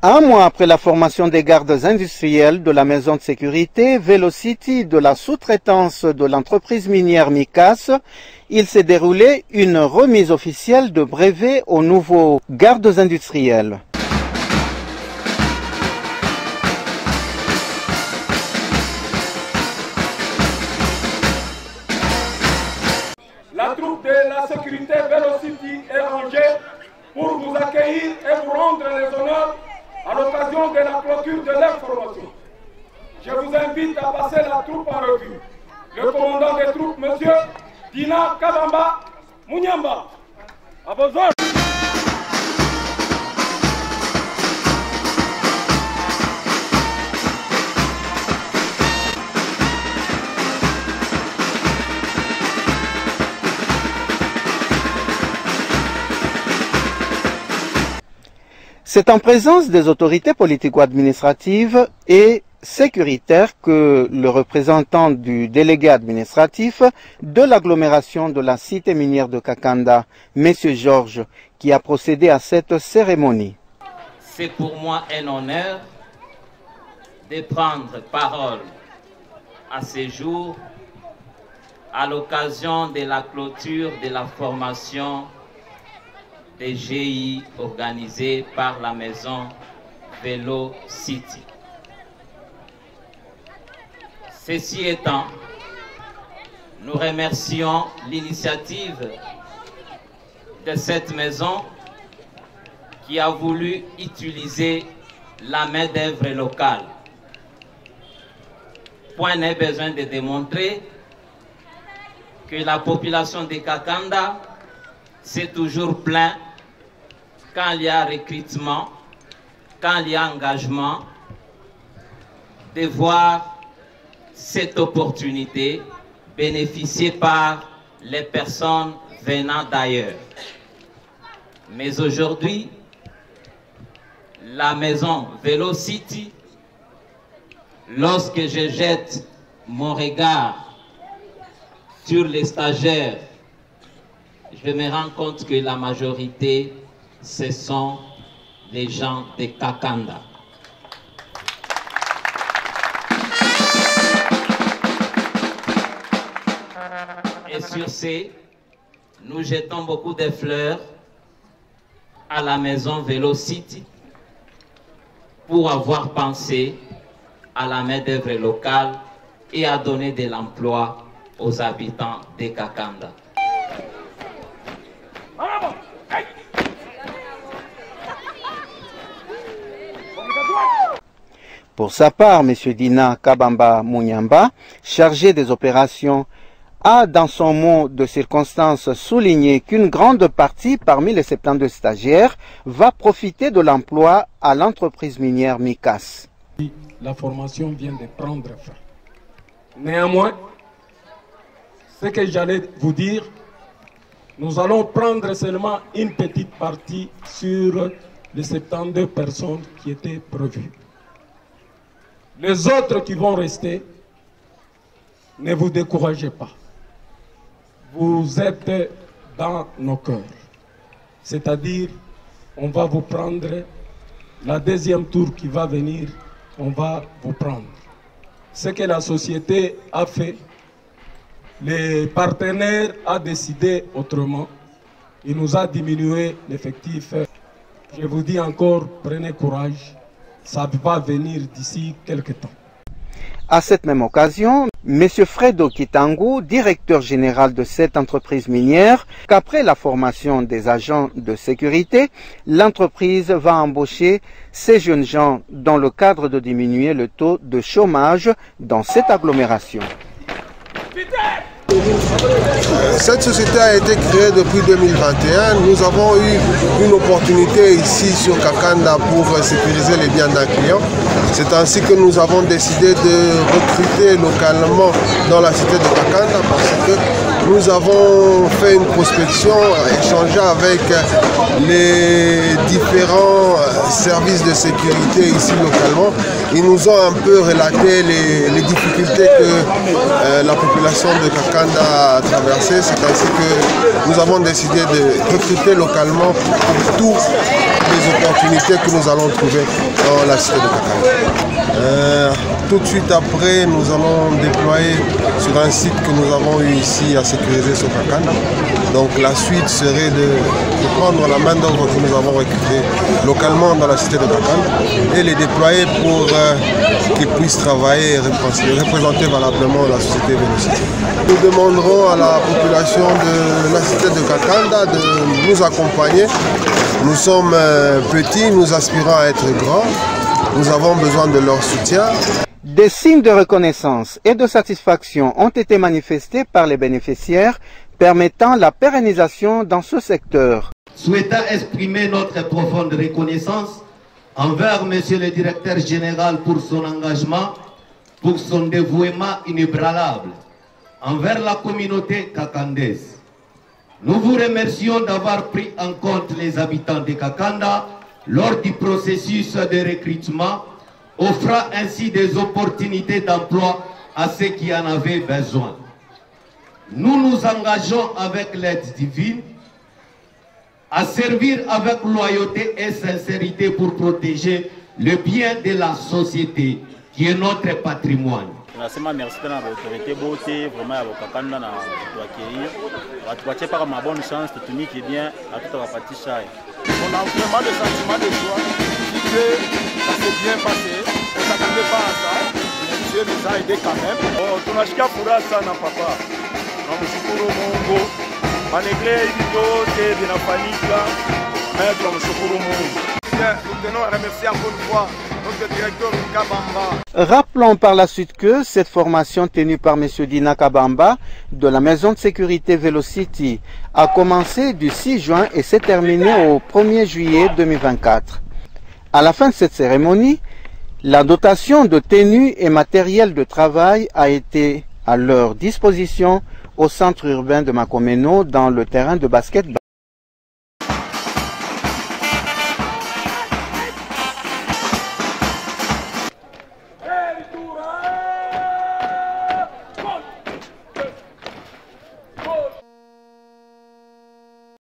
Un mois après la formation des gardes industriels de la maison de sécurité Velocity de la sous-traitance de l'entreprise minière Micas, il s'est déroulé une remise officielle de brevets aux nouveaux gardes industriels. La troupe de la sécurité Velocity est rangée pour vous accueillir et vous rendre les honneurs à l'occasion de la clôture de leur formation. Je vous invite à passer la troupe en revue. Le commandant des troupes, monsieur Dina Kabamba Munyamba. À vos ordres. C'est en présence des autorités politico-administratives et sécuritaires que le représentant du délégué administratif de l'agglomération de la cité minière de Kakanda, M. Georges, qui a procédé à cette cérémonie. C'est pour moi un honneur de prendre parole à ce jour à l'occasion de la clôture de la formation des GI organisés par la maison Velocity. Ceci étant, nous remercions l'initiative de cette maison qui a voulu utiliser la main-d'œuvre locale. Point n'est besoin de démontrer que la population de Kakanda c'est toujours plein quand il y a recrutement, quand il y a engagement, de voir cette opportunité bénéficiée par les personnes venant d'ailleurs. Mais aujourd'hui, la maison Velocity, lorsque je jette mon regard sur les stagiaires, je me rends compte que la majorité, ce sont les gens de Kakanda. Et sur ce, nous jetons beaucoup de fleurs à la maison Velocity pour avoir pensé à la main-d'œuvre locale et à donner de l'emploi aux habitants de Kakanda. Pour sa part, M. Dina Kabamba Munyamba, chargé des opérations, a dans son mot de circonstance souligné qu'une grande partie parmi les 72 stagiaires va profiter de l'emploi à l'entreprise minière Micas. La formation vient de prendre fin. Néanmoins, ce que j'allais vous dire, nous allons prendre seulement une petite partie sur les 72 personnes qui étaient prévues. Les autres qui vont rester, ne vous découragez pas. Vous êtes dans nos cœurs. C'est-à-dire, on va vous prendre, la deuxième tour qui va venir, on va vous prendre. Ce que la société a fait, les partenaires ont décidé autrement. Il nous a diminué l'effectif. Je vous dis encore, prenez courage. Ça va venir d'ici quelques temps. À cette même occasion, M. Fredo Kitangu, directeur général de cette entreprise minière, qu'après la formation des agents de sécurité, l'entreprise va embaucher ces jeunes gens dans le cadre de diminuer le taux de chômage dans cette agglomération. Cette société a été créée depuis 2021. Nous avons eu une opportunité ici sur Kakanda pour sécuriser les biens d'un client. C'est ainsi que nous avons décidé de recruter localement dans la cité de Kakanda parce que nous avons fait une prospection, échangé avec les différents services de sécurité ici localement. Ils nous ont un peu relaté les difficultés que la population de Kakanda a traversées. C'est ainsi que nous avons décidé de recruter localement pour tous les opportunités que nous allons trouver dans la cité de Kakanda. Tout de suite après, nous allons déployer sur un site que nous avons eu ici à sécuriser sur Kakanda. Donc la suite serait de prendre la main d'œuvre que nous avons récupérée localement dans la cité de Kakanda et les déployer pour qu'ils puissent travailler et représenter valablement la société Vélocity. Nous demanderons à la population de la cité de Kakanda de nous accompagner. Nous sommes petits, nous aspirons à être grands. Nous avons besoin de leur soutien. Des signes de reconnaissance et de satisfaction ont été manifestés par les bénéficiaires, permettant la pérennisation dans ce secteur. Souhaitant exprimer notre profonde reconnaissance envers Monsieur le Directeur Général pour son engagement, pour son dévouement inébranlable envers la communauté kakandaise. Nous vous remercions d'avoir pris en compte les habitants de Kakanda lors du processus de recrutement, offrant ainsi des opportunités d'emploi à ceux qui en avaient besoin. Nous nous engageons avec l'aide divine à servir avec loyauté et sincérité pour protéger le bien de la société qui est notre patrimoine. Nasema merci à l'autorité beauté, vraiment à Kakanda na accueillir. Tu par ma bonne chance, tu qui bien à tout la partie chai. On a vraiment le sentiment de joie que ça s'est bien passé. On ne s'attendait pas à ça. Dieu nous a aidés quand même. Oh, tunashika furaha sana papa. Tunamshukuru Mungu. Malgré vyote vinafanyika, mais tunamshukuru Mungu. Nous tenons à remercier encore une fois notre directeur Kabamba. Rappelons par la suite que cette formation tenue par M. Dina Kabamba de la maison de sécurité Vélocity a commencé du 6 juin et s'est terminée au 1er juillet 2024. À la fin de cette cérémonie, la dotation de tenues et matériel de travail a été à leur disposition au centre urbain de Makomeno dans le terrain de basket.